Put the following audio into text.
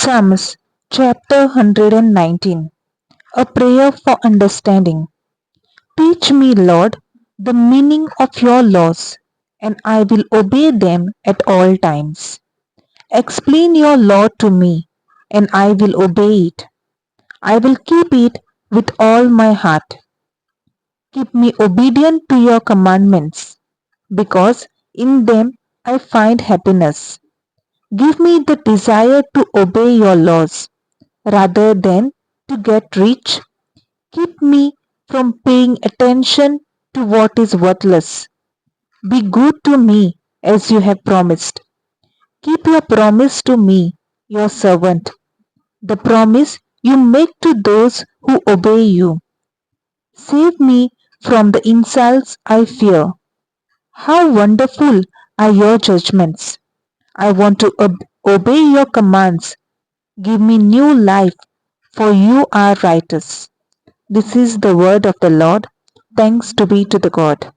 Psalms chapter 119. A prayer for understanding. Teach me, Lord, the meaning of your laws, and I will obey them at all times. Explain your law to me, and I will obey it. I will keep it with all my heart. Keep me obedient to your commandments, because in them I find happiness. Give me the desire to obey your laws, rather than to get rich. Keep me from paying attention to what is worthless. Be good to me as you have promised. Keep your promise to me, your servant, the promise you make to those who obey you. Save me from the insults I fear. How wonderful are your judgments! I want to obey your commands. Give me new life, for you are righteous. This is the word of the Lord. Thanks to be to the God.